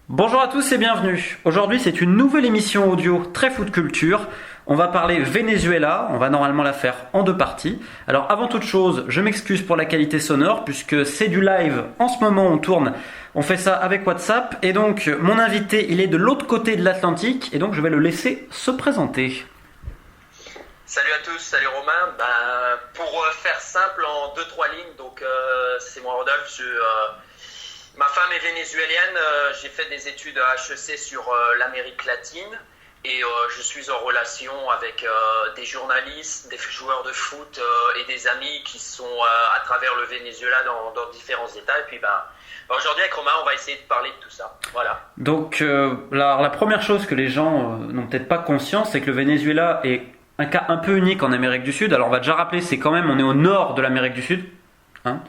Bonjour à tous et bienvenue. Aujourd'hui, c'est une nouvelle émission audio très foot culture. On va parler Venezuela. On va normalement la faire en deux parties. Alors, avant toute chose, je m'excuse pour la qualité sonore puisque c'est du live. En ce moment, on tourne. On fait ça avec WhatsApp. Et donc, mon invité, il est de l'autre côté de l'Atlantique. Et donc, je vais le laisser se présenter. Salut à tous, salut Romain. Pour faire simple en deux trois lignes, c'est moi Rodolphe. Ma femme est vénézuélienne. J'ai fait des études à HEC sur l'Amérique latine et je suis en relation avec des journalistes, des joueurs de foot et des amis qui sont à travers le Venezuela dans différents États. Et puis aujourd'hui avec Romain, on va essayer de parler de tout ça. Voilà. Donc, la première chose que les gens n'ont peut-être pas conscience, c'est que le Venezuela est un cas un peu unique en Amérique du Sud. Alors on va déjà rappeler, c'est quand même, on est au nord de l'Amérique du Sud, hein,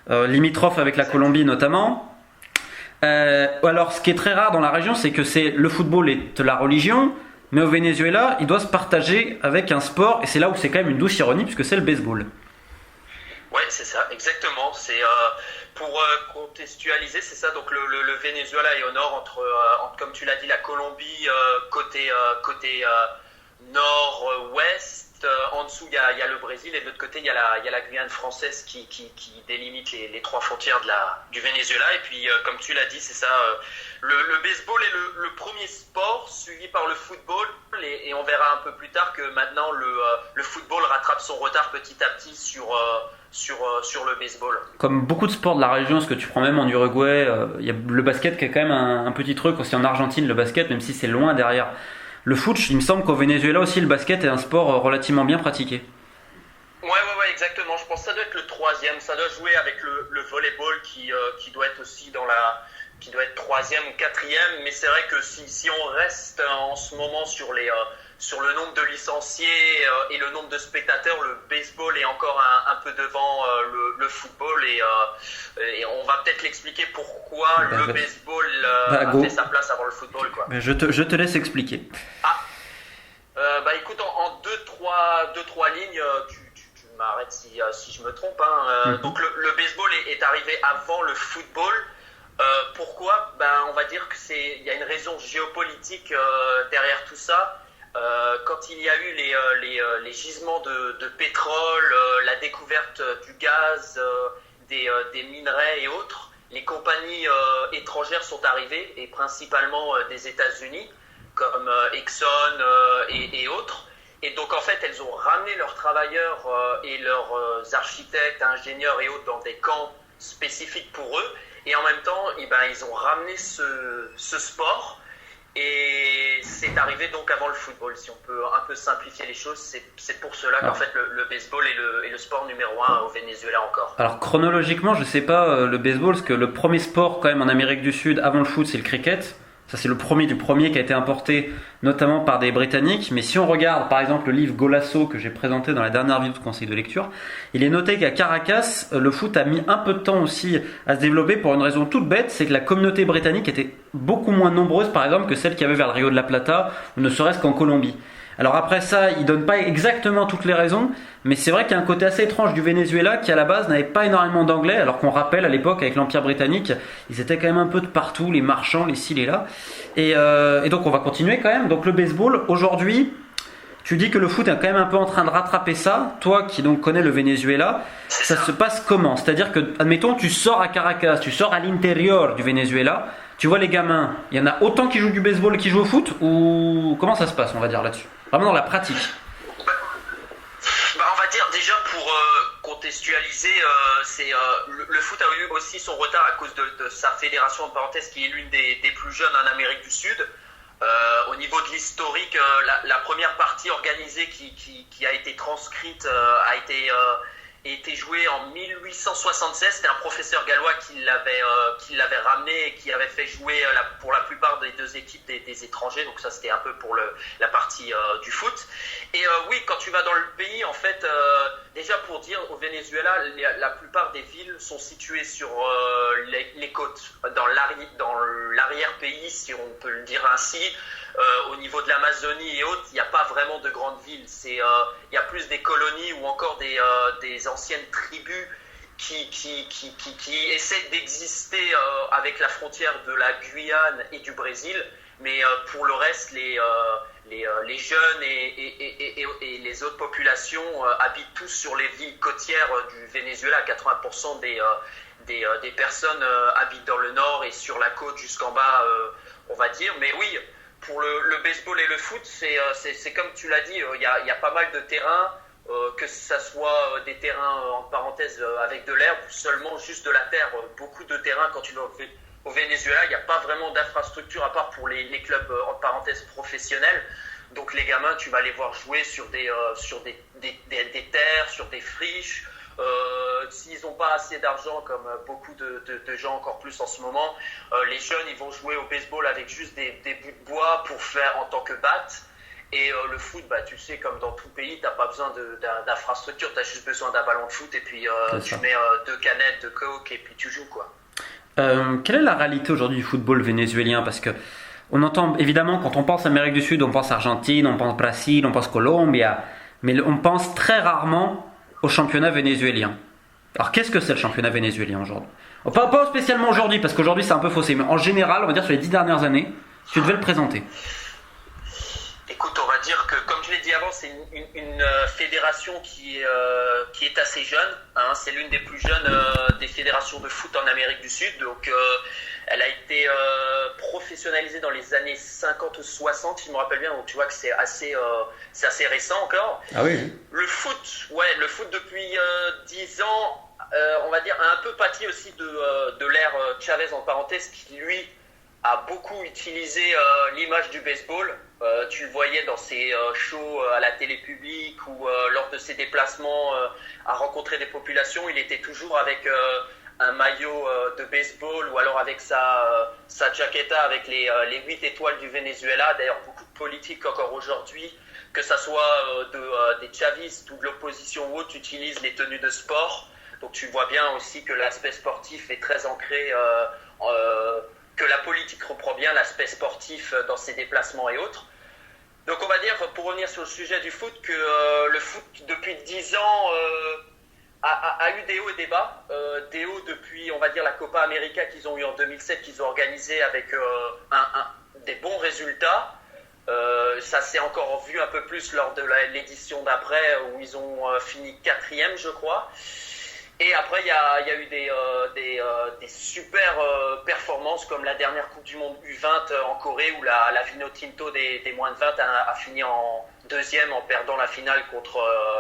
limitrophe avec la Colombie notamment. Alors ce qui est très rare dans la région, c'est que le football est la religion, mais au Venezuela, il doit se partager avec un sport, et c'est là où c'est quand même une douce ironie, puisque c'est le baseball. Ouais, c'est ça, exactement. C'est pour contextualiser, c'est ça. Donc le Venezuela est au nord entre comme tu l'as dit, la Colombie côté nord-ouest. En dessous, il y a le Brésil et de l'autre côté, il y a la Guyane française qui délimite les trois frontières du Venezuela. Et puis, comme tu l'as dit, c'est ça. Le baseball est le premier sport suivi par le football et on verra un peu plus tard que maintenant le football rattrape son retard petit à petit sur le baseball. Comme beaucoup de sports de la région, ce que tu prends même en Uruguay, il y a le basket qui est quand même un petit truc aussi en Argentine, le basket, même si c'est loin derrière. Le foot, il me semble qu'au Venezuela aussi, le basket est un sport relativement bien pratiqué. Ouais, exactement. Je pense que ça doit être le troisième. Ça doit jouer avec le volleyball qui doit être aussi qui doit être troisième ou quatrième. Mais c'est vrai que si on reste en ce moment sur le nombre de licenciés et le nombre de spectateurs, le baseball est encore un peu devant le football et on va peut-être l'expliquer pourquoi le baseball a fait sa place avant le football, quoi. Je te laisse expliquer. Écoute, en deux, trois lignes, tu m'arrêtes si je me trompe. Donc le baseball est arrivé avant le football. Pourquoi ? On va dire il y a une raison géopolitique derrière tout ça. Quand il y a eu les gisements de pétrole, la découverte du gaz, des minerais et autres, les compagnies étrangères sont arrivées, et principalement des États-Unis, comme Exxon et autres. Et donc en fait, elles ont ramené leurs travailleurs et leurs architectes, ingénieurs et autres dans des camps spécifiques pour eux. Et en même temps, ils ont ramené ce sport. Et c'est arrivé donc avant le football, si on peut un peu simplifier les choses. C'est pour cela qu'en fait le baseball est le sport numéro 1 au Venezuela encore. Alors chronologiquement, je sais pas le baseball, parce que le premier sport quand même en Amérique du Sud avant le foot, c'est le cricket. Ça, c'est le premier du premier qui a été importé notamment par des Britanniques. Mais si on regarde par exemple le livre Golasso que j'ai présenté dans la dernière vidéo de conseil de lecture, il est noté qu'à Caracas, le foot a mis un peu de temps aussi à se développer pour une raison toute bête, c'est que la communauté britannique était beaucoup moins nombreuse par exemple que celle qu'il y avait vers le Rio de la Plata ou ne serait-ce qu'en Colombie. Alors après ça, il donne pas exactement toutes les raisons, mais c'est vrai qu'il y a un côté assez étrange du Venezuela qui à la base n'avait pas énormément d'anglais, alors qu'on rappelle à l'époque avec l'Empire britannique, ils étaient quand même un peu de partout, les marchands, les ci, les là. Et donc on va continuer quand même. Donc le baseball, aujourd'hui, tu dis que le foot est quand même un peu en train de rattraper ça. Toi qui donc connais le Venezuela, ça se passe comment ? C'est-à-dire que, admettons, tu sors à Caracas, tu sors à l'intérieur du Venezuela, tu vois les gamins, il y en a autant qui jouent du baseball et qui jouent au foot, ou comment ça se passe, on va dire là-dessus ? Vraiment dans la pratique. On va dire déjà pour contextualiser, le foot a eu aussi son retard à cause de sa fédération de parenthèse qui est l'une des plus jeunes en Amérique du Sud. Au niveau de l'historique, la première partie organisée qui a été transcrite a été jouée en 1876. C'était un professeur gallois qui l'avait ramené et qui avait fait jouer pour la plupart des deux équipes des étrangers. Donc ça, c'était un peu pour la partie du foot. Et oui, quand tu vas dans le pays, en fait, déjà pour dire, au Venezuela, la plupart des villes sont situées sur les côtes, dans l'arrière-pays, si on peut le dire ainsi. Au niveau de l'Amazonie et autres, il n'y a pas vraiment de grandes villes. Il y a plus des colonies ou encore des anciennes tribus qui essaie d'exister avec la frontière de la Guyane et du Brésil, mais pour le reste, les jeunes et les autres populations habitent tous sur les villes côtières du Venezuela. 80% des personnes habitent dans le nord et sur la côte jusqu'en bas, on va dire. Mais oui, pour le baseball et le foot, c'est comme tu l'as dit, il y a pas mal de terrains, que ce soit des terrains en parenthèse avec de l'herbe ou seulement juste de la terre. Beaucoup de terrains, quand tu vas au Venezuela, il n'y a pas vraiment d'infrastructure à part pour les clubs en parenthèse professionnels. Donc les gamins, tu vas les voir jouer sur des terres, sur des friches. S'ils n'ont pas assez d'argent, comme beaucoup de gens encore plus en ce moment, les jeunes ils vont jouer au baseball avec juste des bouts de bois pour faire en tant que batte. Et le foot, tu sais, comme dans tout pays, tu n'as pas besoin d'infrastructure, tu as juste besoin d'un ballon de foot et puis tu mets 2 canettes de coke et puis tu joues, quoi. Quelle est la réalité aujourd'hui du football vénézuélien? Parce que on entend évidemment, quand on pense Amérique du Sud, on pense Argentine, on pense Brésil, on pense Colombie, mais on pense très rarement au championnat vénézuélien. Alors qu'est-ce que c'est le championnat vénézuélien aujourd'hui? Pas spécialement aujourd'hui, parce qu'aujourd'hui c'est un peu faussé, mais en général, on va dire sur les 10 dernières années, tu devais le présenter. Écoute, on va dire que, comme je l'ai dit avant, c'est une fédération qui est assez jeune. Hein. C'est l'une des plus jeunes des fédérations de foot en Amérique du Sud. Donc, elle a été professionnalisée dans les années 50 ou 60, si je me rappelle bien. Donc, tu vois que c'est assez récent encore. Ah oui. Le foot depuis 10 ans, on va dire, a un peu pâti aussi de l'ère Chavez, en parenthèse, qui, lui, a beaucoup utilisé l'image du baseball. Tu le voyais dans ses shows à la télé publique ou lors de ses déplacements à rencontrer des populations. Il était toujours avec un maillot de baseball ou alors avec sa jaqueta avec les 8 étoiles du Venezuela. D'ailleurs, beaucoup de politiques encore aujourd'hui, que ce soit des chavistes ou de l'opposition ou autre, utilisent les tenues de sport. Donc tu vois bien aussi que l'aspect sportif est très ancré, que la politique reprend bien l'aspect sportif dans ses déplacements et autres. Donc on va dire, pour revenir sur le sujet du foot, que le foot depuis 10 ans a eu des hauts et des bas. Des hauts depuis, on va dire, la Copa América qu'ils ont eu en 2007, qu'ils ont organisé avec des bons résultats. Ça s'est encore vu un peu plus lors de l'édition d'après, où ils ont fini 4e, je crois. Et après, il y a eu des super performances, comme la dernière Coupe du Monde U20 en Corée, où la Vinotinto des moins de 20 a fini en 2e en perdant la finale contre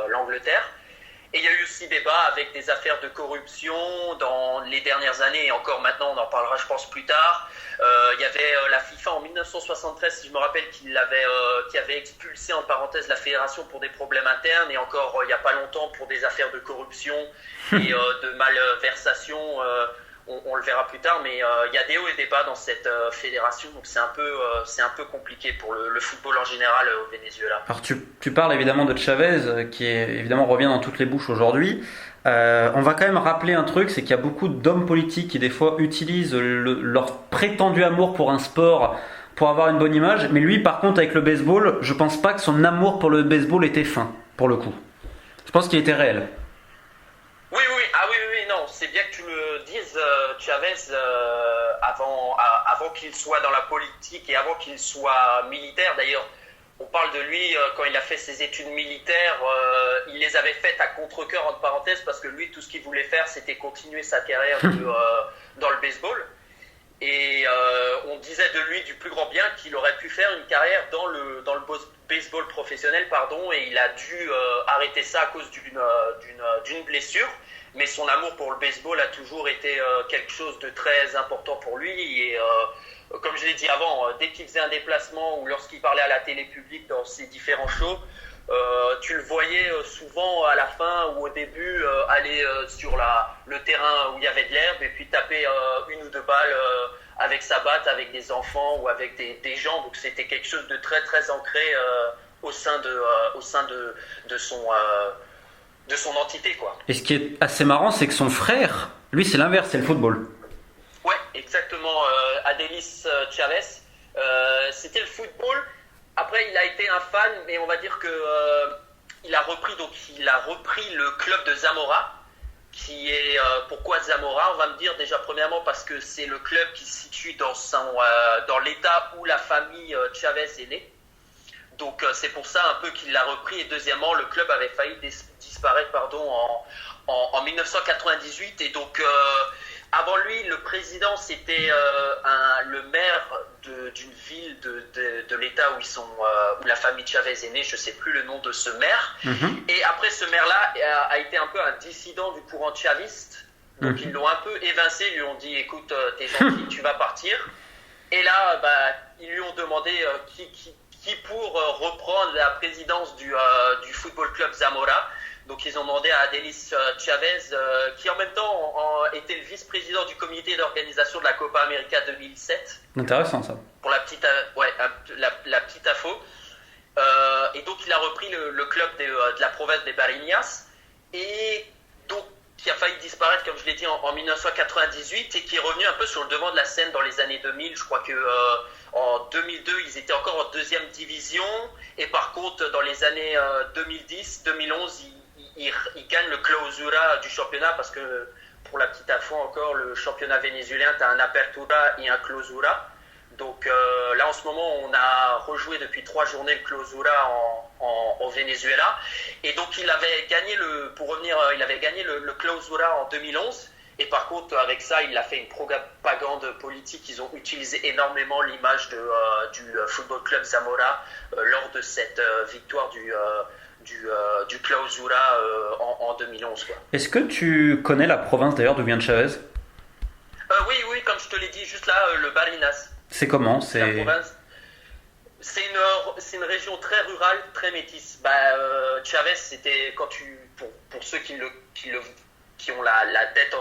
l'Angleterre. Et il y a eu aussi débat avec des affaires de corruption dans les dernières années, et encore maintenant, on en parlera je pense plus tard. Il y avait la FIFA en 1973, si je me rappelle, qui avait expulsé en parenthèse la fédération pour des problèmes internes, et encore il n'y a pas longtemps pour des affaires de corruption et de malversation. On le verra plus tard, mais il y a des hauts et des bas dans cette fédération, donc c'est un peu compliqué pour le football en général au Venezuela. Alors tu parles évidemment de Chavez, qui évidemment revient dans toutes les bouches aujourd'hui. On va quand même rappeler un truc, c'est qu'il y a beaucoup d'hommes politiques qui des fois utilisent leur prétendu amour pour un sport pour avoir une bonne image, mais lui par contre avec le baseball, je pense pas que son amour pour le baseball était fin, pour le coup. Je pense qu'il était réel. Oui, non, c'est bien que tu le dises, Chavez, avant qu'il soit dans la politique et avant qu'il soit militaire. D'ailleurs, on parle de lui quand il a fait ses études militaires, il les avait faites à contre-cœur, entre parenthèses, parce que lui, tout ce qu'il voulait faire, c'était continuer sa carrière dans le baseball. Et on disait de lui du plus grand bien qu'il aurait pu faire une carrière dans le baseball professionnel, et il a dû arrêter ça à cause d'une blessure. Mais son amour pour le baseball a toujours été quelque chose de très important pour lui. Et comme je l'ai dit avant, dès qu'il faisait un déplacement ou lorsqu'il parlait à la télé publique dans ses différents shows, tu le voyais souvent à la fin ou au début aller sur le terrain où il y avait de l'herbe et puis taper 1 ou 2 balles avec sa batte, avec des enfants ou avec des gens. Donc c'était quelque chose de très très ancré au sein de son entité, quoi. Et ce qui est assez marrant, c'est que son frère, lui c'est l'inverse, c'est le football. Ouais, exactement. Adelis Chavez, c'était le football. Après, il a été un fan, mais on va dire que il a repris le club de Zamora, qui est pourquoi Zamora. On va me dire déjà premièrement parce que c'est le club qui se situe dans l'état où la famille Chavez est née. Donc c'est pour ça un peu qu'il l'a repris. Et deuxièmement, le club avait failli disparaître en 1998. Et donc avant lui, le président c'était le maire d'une ville de l'état où la famille Chavez est née. Je ne sais plus le nom de ce maire. Et après, ce maire-là a été un peu un dissident du courant chaviste. Donc ils l'ont un peu évincé. Ils lui ont dit écoute, t'es gentil, tu vas partir. Et là, ils lui ont demandé qui pour reprendre la présidence du Football Club Zamora. Donc ils ont demandé à Adelis Chavez, qui en même temps était le vice-président du comité d'organisation de la Copa América 2007. Intéressant ça. Pour la petite info. Et donc il a repris le club de la province des Barinas. Et donc qui a failli disparaître, comme je l'ai dit, en 1998 et qui est revenu un peu sur le devant de la scène dans les années 2000. Je crois que en 2002, ils étaient encore en deuxième division. Et par contre, dans les années 2010-2011, ils gagnent le clausura du championnat parce que, pour la petite info encore, le championnat vénézuélien, tu as un apertura et un clausura. Donc là, en ce moment, on a rejoué depuis 3 journées le clausura au Venezuela. Et donc, il avait gagné le clausura en 2011. Et par contre, avec ça, il a fait une propagande politique. Ils ont utilisé énormément l'image du Football Club Zamora lors de cette victoire du clausura en 2011. Quoi. Est-ce que tu connais la province d'ailleurs d'où vient Chavez ? Oui, comme je te l'ai dit juste là, le Barinas. C'est comment ? La province. C'est une région très rurale, très métisse. Chavez, c'était pour ceux qui ont la tête,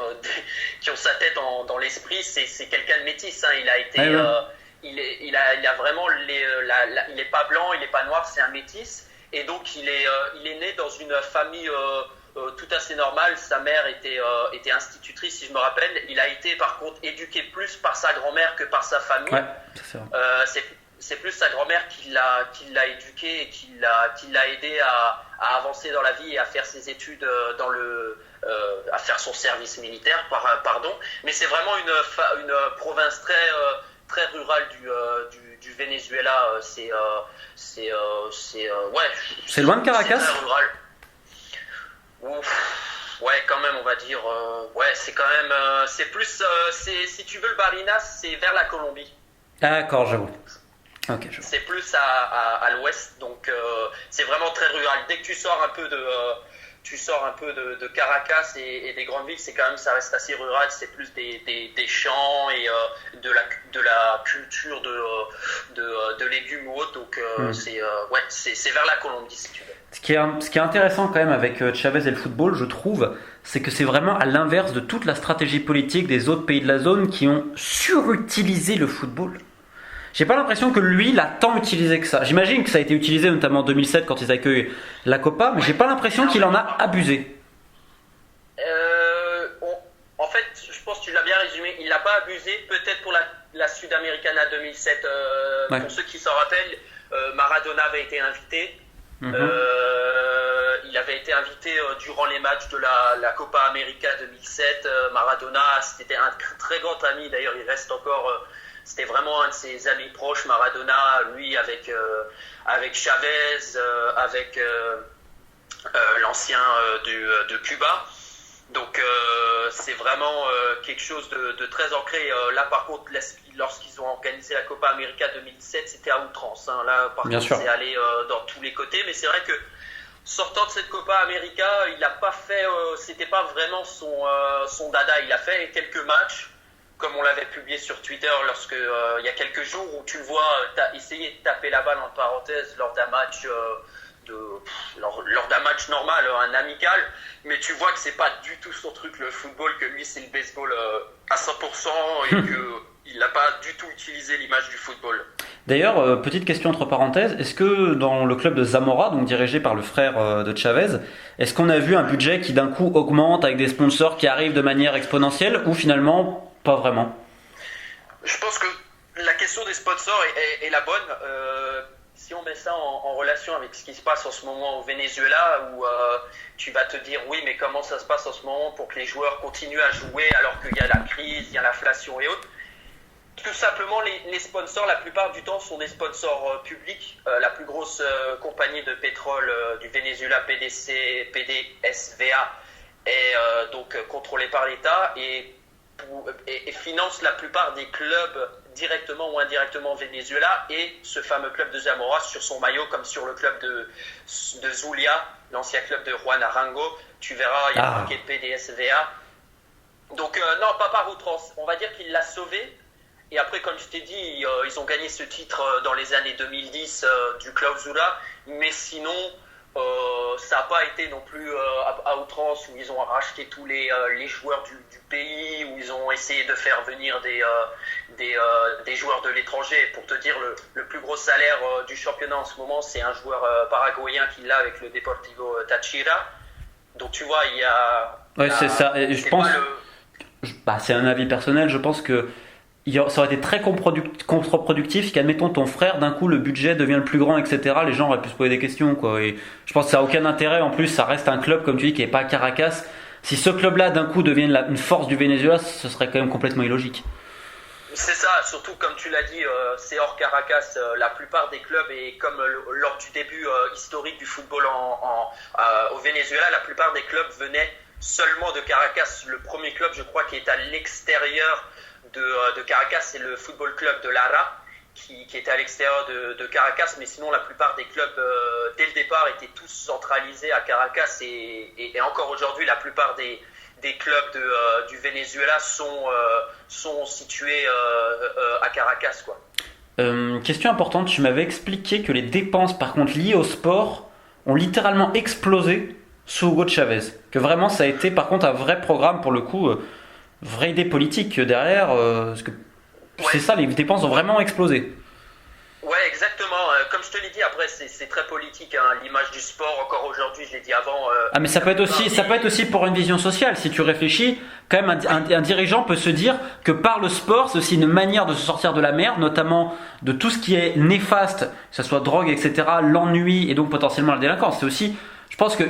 qui ont sa tête dans l'esprit, c'est quelqu'un de métis. Hein. Il a été, il a vraiment il est pas blanc, il est pas noir, c'est un métis. Et donc il est né dans une famille tout assez normale. Sa mère était institutrice, si je me rappelle. Il a été par contre éduqué plus par sa grand-mère que par sa famille. Ouais, c'est vrai. C'est plus sa grand-mère qui l'a éduqué et qui l'a aidé à avancer dans la vie et à faire ses études à faire son service militaire, pardon. Mais c'est vraiment une province très rurale du Venezuela. C'est loin de Caracas. C'est très rural. Ouais, quand même, on va dire. C'est quand même. C'est plus. Si tu veux, le Barinas, c'est vers la Colombie. D'accord, j'avoue. Okay, c'est plus à l'ouest, donc c'est vraiment très rural. Dès que tu sors un peu de Caracas et des grandes villes, ça reste assez rural. C'est plus des champs et de la culture de légumes ou autre. Donc c'est vers la Colombie, si tu veux. Ce qui est intéressant quand même avec Chavez et le football, je trouve, c'est que c'est vraiment à l'inverse de toute la stratégie politique des autres pays de la zone qui ont surutilisé le football. J'ai pas l'impression que lui l'a tant utilisé que ça. J'imagine que ça a été utilisé notamment en 2007 quand ils accueillent la Copa, mais j'ai pas l'impression qu'il en a abusé. En fait, je pense que tu l'as bien résumé. Il l'a pas abusé, peut-être pour la Sudamericana 2007. Pour ceux qui s'en rappellent, Maradona avait été invité. Il avait été invité durant les matchs de la Copa América 2007. Maradona, c'était un très grand ami. D'ailleurs, il reste encore. C'était vraiment un de ses amis proches, Maradona, lui avec Chavez, avec l'ancien de Cuba. Donc c'est vraiment quelque chose de très ancré. Là par contre, lorsqu'ils ont organisé la Copa América 2017, c'était à outrance. Hein. Là par contre, c'est allé dans tous les côtés. Mais c'est vrai que sortant de cette Copa América, il n'a pas fait, c'était pas vraiment son dada. Il a fait quelques matchs. Comme on l'avait publié sur Twitter il y a quelques jours, où tu le vois essayer de taper la balle en parenthèse lors d'un match lors d'un match normal, un amical, mais tu vois que c'est pas du tout son truc le football, que lui c'est le baseball à 100% et qu'il n'a pas du tout utilisé l'image du football. D'ailleurs, petite question entre parenthèses, est-ce que dans le club de Zamora, donc dirigé par le frère de Chavez, est-ce qu'on a vu un budget qui d'un coup augmente avec des sponsors qui arrivent de manière exponentielle ou finalement pas vraiment? Je pense que la question des sponsors est la bonne. si on met ça en relation avec ce qui se passe en ce moment au Venezuela, où tu vas te dire oui, mais comment ça se passe en ce moment pour que les joueurs continuent à jouer alors qu'il y a la crise, il y a l'inflation et autres. Tout simplement, les sponsors, la plupart du temps, sont des sponsors publics. La plus grosse compagnie de pétrole du Venezuela, PDSVA, est donc contrôlée par l'État et finance la plupart des clubs directement ou indirectement au Venezuela, et ce fameux club de Zamora sur son maillot, comme sur le club de Zulia, l'ancien club de Juan Arango, tu verras, il y a marqué PDSVA. Donc non, pas par outrance, on va dire qu'il l'a sauvé. Et après, comme je t'ai dit, ils ont gagné ce titre dans les années 2010 du Clausura, mais sinon ça n'a pas été non plus à outrance, où ils ont racheté tous les joueurs du pays, où ils ont essayé de faire venir des joueurs de l'étranger. Pour te dire, le plus gros salaire du championnat en ce moment, c'est un joueur paraguayen qui l'a avec le Deportivo Táchira. Donc tu vois, il y a... Ouais, c'est ça. Et je pense... c'est un avis personnel, je pense que ça aurait été très contre-productif qu'admettons ton frère, d'un coup le budget devient le plus grand, etc. Les gens auraient pu se poser des questions, quoi. Et je pense que ça n'a aucun intérêt. En plus, ça reste un club, comme tu dis, qui n'est pas à Caracas. Si ce club-là d'un coup devient une force du Venezuela, ce serait quand même complètement illogique. C'est ça, surtout comme tu l'as dit, c'est hors Caracas. La plupart des clubs, et comme lors du début historique du football au Venezuela, la plupart des clubs venaient seulement de Caracas. Le premier club, je crois, qui est à l'extérieur de Caracas, c'est le football club de Lara, qui était à l'extérieur de Caracas, mais sinon la plupart des clubs dès le départ étaient tous centralisés à Caracas, et encore aujourd'hui la plupart des clubs du Venezuela sont situés à Caracas, quoi. Question importante, tu m'avais expliqué que les dépenses par contre liées au sport ont littéralement explosé sous Hugo Chavez, que vraiment ça a été par contre un vrai programme pour le coup, vraie idée politique derrière, parce que c'est ça, les dépenses ont vraiment explosé. Ouais, exactement. Comme je te l'ai dit, après c'est très politique, hein, l'image du sport. Encore aujourd'hui, je l'ai dit avant. Mais ça peut être aussi pour une vision sociale. Si tu réfléchis, quand même, un dirigeant peut se dire que par le sport, c'est aussi une manière de se sortir de la merde, notamment de tout ce qui est néfaste, que ce soit drogue, etc., l'ennui et donc potentiellement la délinquance. C'est aussi, je pense que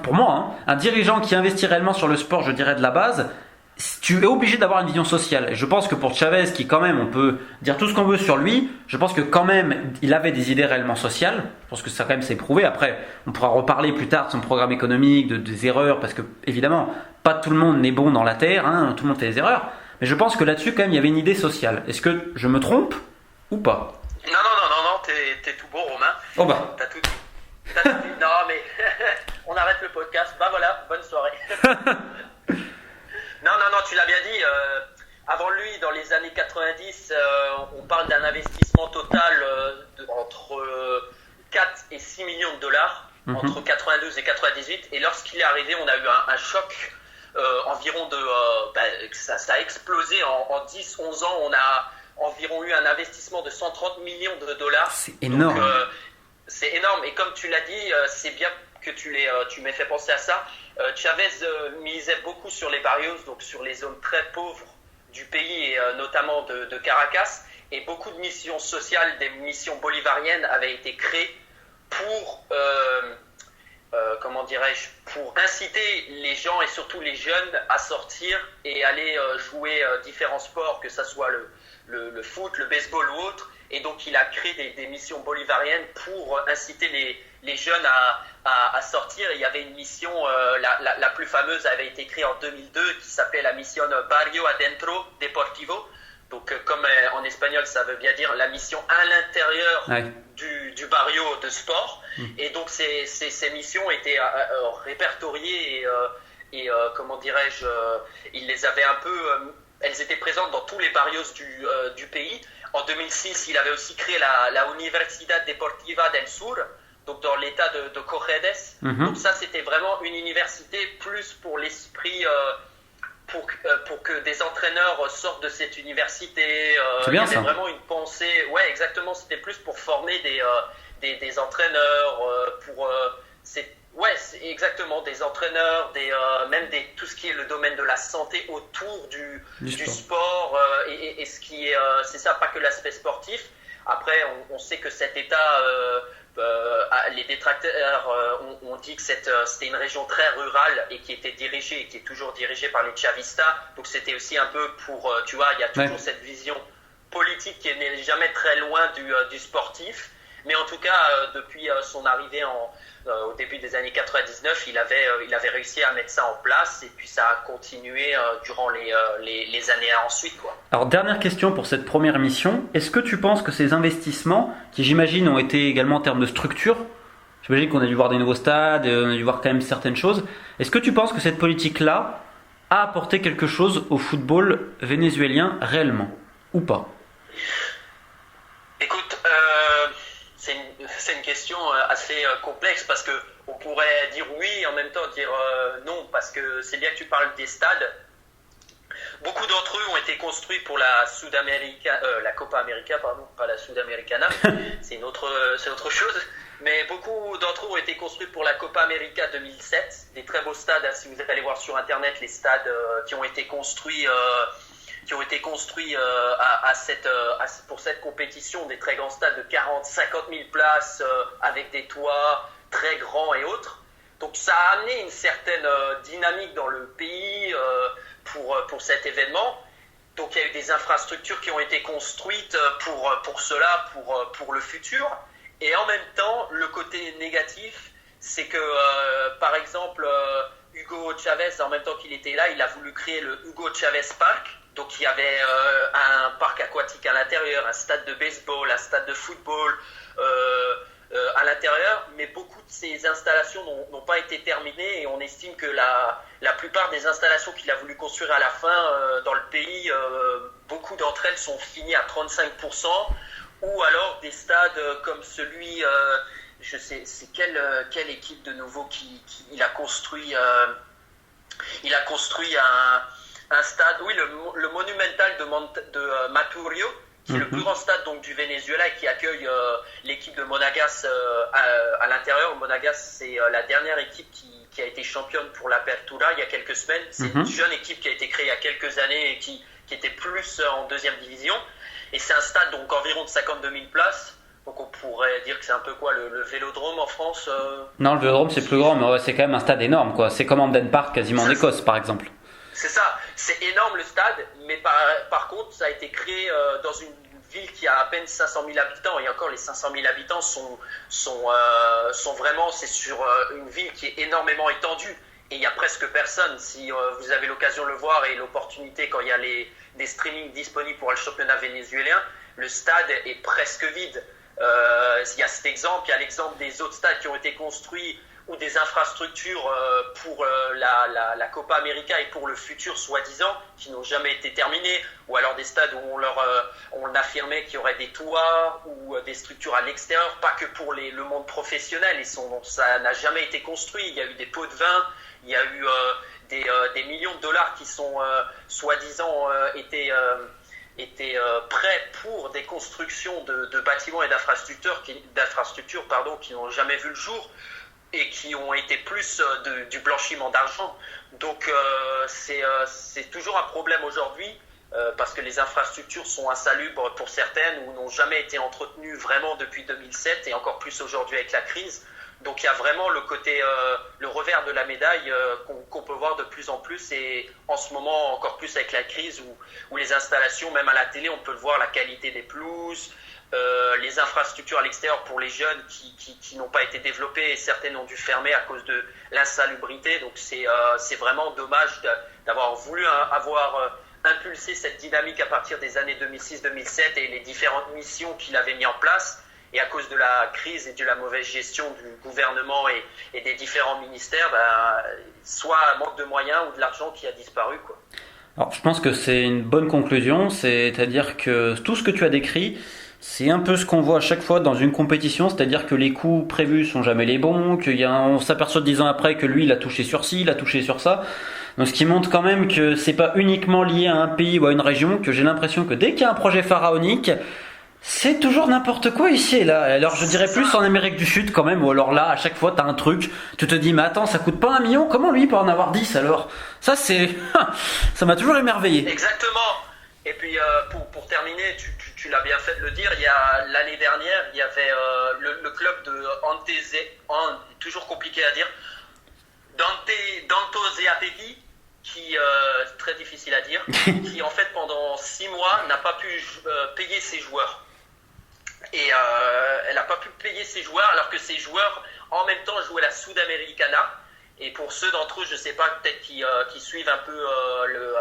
pour moi, un dirigeant qui investit réellement sur le sport, je dirais de la base, tu es obligé d'avoir une vision sociale. Et je pense que pour Chavez, qui quand même, on peut dire tout ce qu'on veut sur lui, je pense que quand même, il avait des idées réellement sociales. Je pense que ça quand même s'est prouvé. Après, on pourra reparler plus tard de son programme économique, des erreurs, parce que évidemment, pas tout le monde n'est bon dans la terre, hein, tout le monde fait des erreurs. Mais je pense que là-dessus, quand même, il y avait une idée sociale. Est-ce que je me trompe ou pas? Non, t'es tout beau, Romain. Oh bah. T'as tout dit. Non, mais on arrête le podcast. Bah voilà, bonne soirée. Non, tu l'as bien dit. Avant lui, dans les années 90, on parle d'un investissement total entre 4 et 6 millions de dollars, entre 92 et 98. Et lorsqu'il est arrivé, on a eu un choc environ ça a explosé. En 10-11 ans, on a environ eu un investissement de 130 millions de dollars. C'est énorme. Donc, c'est énorme. Et comme tu l'as dit, c'est bien que tu m'aies fait penser à ça. Chavez misait beaucoup sur les barrios, donc sur les zones très pauvres du pays, et notamment de Caracas. Et beaucoup de missions sociales, des missions bolivariennes avaient été créées pour, pour inciter les gens et surtout les jeunes à sortir et aller jouer différents sports, que ce soit le foot, le baseball ou autre. Et donc il a créé des missions bolivariennes pour inciter les jeunes à sortir. Et il y avait une mission, la plus fameuse avait été créée en 2002, qui s'appelait la mission Barrio Adentro Deportivo. Donc comme en espagnol ça veut bien dire la mission à l'intérieur du barrio de sport. Et donc ces missions étaient répertoriées et ils les avaient un peu... elles étaient présentes dans tous les barrios du pays. En 2006, il avait aussi créé la Universidad Deportiva del Sur, donc dans l'état de Corredes. Donc ça, c'était vraiment une université plus pour l'esprit, pour que des entraîneurs sortent de cette université. C'est bien, il y avait ça. vraiment une pensée. Ouais, exactement. C'était plus pour former des entraîneurs, c'est exactement des entraîneurs, même tout ce qui est le domaine de la santé autour du sport, et ce qui est, c'est ça, pas que l'aspect sportif. Après, on sait que cet État, les détracteurs ont dit que c'était une région très rurale et qui était dirigée et qui est toujours dirigée par les chavistas. Donc c'était aussi un peu pour, tu vois, il y a toujours cette vision politique qui n'est jamais très loin du sportif. Mais en tout cas, depuis son arrivée au début des années 99, il avait réussi à mettre ça en place et puis ça a continué durant les années ensuite, quoi. Alors, dernière question pour cette première émission. Est-ce que tu penses que ces investissements, qui j'imagine ont été également en termes de structure, j'imagine qu'on a dû voir des nouveaux stades, on a dû voir quand même certaines choses, est-ce que tu penses que cette politique-là a apporté quelque chose au football vénézuélien réellement ou pas? Écoute, c'est une question assez complexe parce que on pourrait dire oui et en même temps dire non, parce que c'est bien que tu parles des stades. Beaucoup d'entre eux ont été construits pour la Copa América, pardon, pas la Sudamericana, c'est autre chose. Mais beaucoup d'entre eux ont été construits pour la Copa América 2007, des très beaux stades. Si vous allez voir sur internet les stades qui ont été construits pour cette compétition, des très grands stades de 40-50 000 places avec des toits très grands et autres. Donc ça a amené une certaine dynamique dans le pays pour cet événement. Donc il y a eu des infrastructures qui ont été construites pour cela, pour le futur. Et en même temps, le côté négatif, c'est que par exemple Hugo Chavez, en même temps qu'il était là, il a voulu créer le Hugo Chavez Park. Donc il y avait un parc aquatique à l'intérieur, un stade de baseball, un stade de football à l'intérieur, mais beaucoup de ces installations n'ont pas été terminées et on estime que la plupart des installations qu'il a voulu construire à la fin dans le pays, beaucoup d'entre elles sont finies à 35%, ou alors des stades comme celui, je sais, c'est quelle équipe de nouveau il a construit un stade, oui, le Monumental de Maturio, qui est le plus grand stade donc, du Venezuela et qui accueille l'équipe de Monagas à l'intérieur. Monagas, c'est la dernière équipe qui a été championne pour l'Apertura il y a quelques semaines. C'est une jeune équipe qui a été créée il y a quelques années et qui était plus en deuxième division. Et c'est un stade donc environ de 52 000 places. Donc on pourrait dire que c'est un peu quoi, le Vélodrome en France Non, le Vélodrome c'est plus grand, mais c'est quand même un stade énorme, quoi. C'est comme Hamden Park quasiment en Écosse, par exemple. C'est ça, c'est énorme le stade, mais par contre, ça a été créé dans une ville qui a à peine 500 000 habitants, et encore les 500 000 habitants sont vraiment, c'est sur une ville qui est énormément étendue, et il n'y a presque personne. Si vous avez l'occasion de le voir et l'opportunité quand il y a des streamings disponibles pour le championnat vénézuélien, le stade est presque vide. Il y a cet exemple, il y a l'exemple des autres stades qui ont été construits ou des infrastructures pour la Copa América et pour le futur soi-disant, qui n'ont jamais été terminés, ou alors des stades où on affirmait qu'il y aurait des toits ou des structures à l'extérieur, pas que pour le monde professionnel, ça n'a jamais été construit. Il y a eu des pots de vin, il y a eu des millions de dollars qui sont soi-disant étaient prêts pour des constructions de bâtiments et d'infrastructures qui n'ont jamais vu le jour et qui ont été plus du blanchiment d'argent. Donc c'est toujours un problème aujourd'hui parce que les infrastructures sont insalubres pour certaines ou n'ont jamais été entretenues vraiment depuis 2007 et encore plus aujourd'hui avec la crise. Donc il y a vraiment le côté, le revers de la médaille qu'on peut voir de plus en plus et en ce moment encore plus avec la crise où les installations, même à la télé, on peut le voir, la qualité des pelouses, les infrastructures à l'extérieur pour les jeunes qui n'ont pas été développées et certaines ont dû fermer à cause de l'insalubrité. Donc c'est vraiment dommage d'avoir voulu avoir impulsé cette dynamique à partir des années 2006-2007 et les différentes missions qu'il avait mis en place. Et à cause de la crise et de la mauvaise gestion du gouvernement et des différents ministères, soit un manque de moyens ou de l'argent qui a disparu, quoi. Alors, je pense que c'est une bonne conclusion, c'est-à-dire que tout ce que tu as décrit, c'est un peu ce qu'on voit à chaque fois dans une compétition, c'est-à-dire que les coups prévus sont jamais les bons, on s'aperçoit 10 ans après que lui, il a touché sur ci, il a touché sur ça. Donc, ce qui montre quand même que c'est pas uniquement lié à un pays ou à une région, que j'ai l'impression que dès qu'il y a un projet pharaonique, c'est toujours n'importe quoi ici et là. Alors je dirais plus en Amérique du Sud quand même, ou alors là à chaque fois t'as un truc, tu te dis mais attends ça coûte pas 1 million, comment lui peut en avoir 10 alors? Ça ça m'a toujours émerveillé. Exactement. Et puis pour terminer, tu l'as bien fait de le dire, l'année dernière, il y avait le club de toujours compliqué à dire, Danto Zeapegui, qui c'est très difficile à dire, qui en fait pendant 6 mois n'a pas pu payer ses joueurs. Et elle n'a pas pu payer ses joueurs alors que ses joueurs en même temps jouaient la Sudamericana. Et pour ceux d'entre eux, je ne sais pas, peut-être qui suivent un peu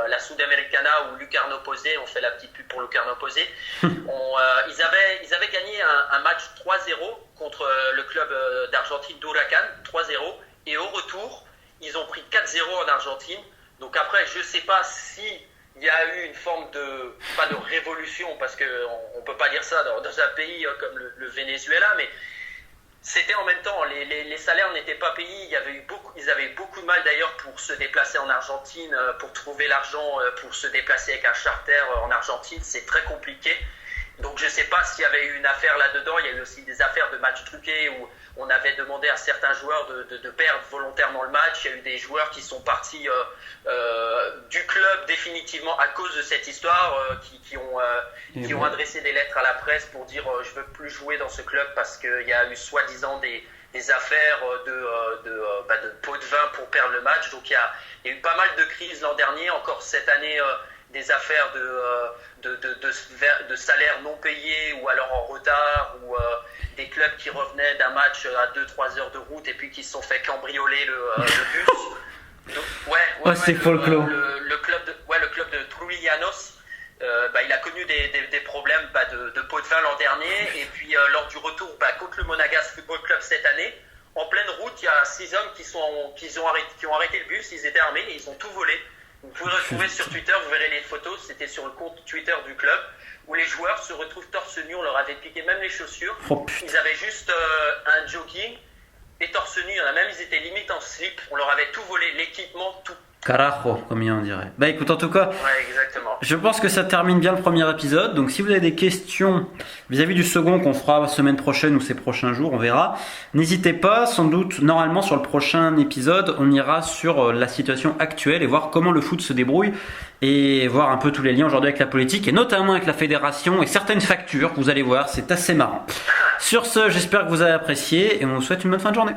la Sudamericana ou Lucarno Posé, on fait la petite pub pour Lucarno Posé, ils avaient gagné un match 3-0 contre le club d'Argentine d'Huracan, 3-0, et au retour, ils ont pris 4-0 en Argentine. Donc après, je ne sais pas si il y a eu une forme pas de révolution, parce qu'on ne peut pas dire ça dans un pays comme le Venezuela, mais c'était en même temps, les salaires n'étaient pas payés, ils avaient beaucoup de mal d'ailleurs pour se déplacer en Argentine, pour trouver l'argent pour se déplacer avec un charter en Argentine, c'est très compliqué. Donc je ne sais pas s'il y avait eu une affaire là-dedans, il y a eu aussi des affaires de matchs truqués où on avait demandé à certains joueurs de perdre volontairement le match. Il y a eu des joueurs qui sont partis du club définitivement à cause de cette histoire, qui ont adressé des lettres à la presse pour dire je ne veux plus jouer dans ce club parce qu'il y a eu soi-disant des affaires de pot de vin pour perdre le match. Donc il y a eu pas mal de crises l'an dernier, encore cette année des affaires de salaires non payés ou alors en retard, ou des clubs qui revenaient d'un match à 2-3 heures de route et puis qui se sont fait cambrioler le bus. Donc, c'est folklore. Le club de Truillanos, il a connu des problèmes de pot de vin l'an dernier, et puis lors du retour contre le Monagas Football Club cette année, en pleine route, il y a 6 hommes qui ont arrêté le bus, ils étaient armés et ils ont tout volé. Vous pouvez retrouver sur Twitter, vous verrez les photos, c'était sur le compte Twitter du club, où les joueurs se retrouvent torse nu, on leur avait piqué même les chaussures. Ils avaient juste un jogging et torse nu, ils étaient limite en slip, on leur avait tout volé, l'équipement, tout. Carajo, comme on dirait. Bah écoute, en tout cas, ouais, exactement. Je pense que ça termine bien le premier épisode. Donc si vous avez des questions vis-à-vis du second qu'on fera la semaine prochaine ou ces prochains jours, on verra. N'hésitez pas, sans doute, normalement sur le prochain épisode, on ira sur la situation actuelle et voir comment le foot se débrouille et voir un peu tous les liens aujourd'hui avec la politique et notamment avec la fédération et certaines factures. Vous allez voir, c'est assez marrant. Sur ce, j'espère que vous avez apprécié et on vous souhaite une bonne fin de journée.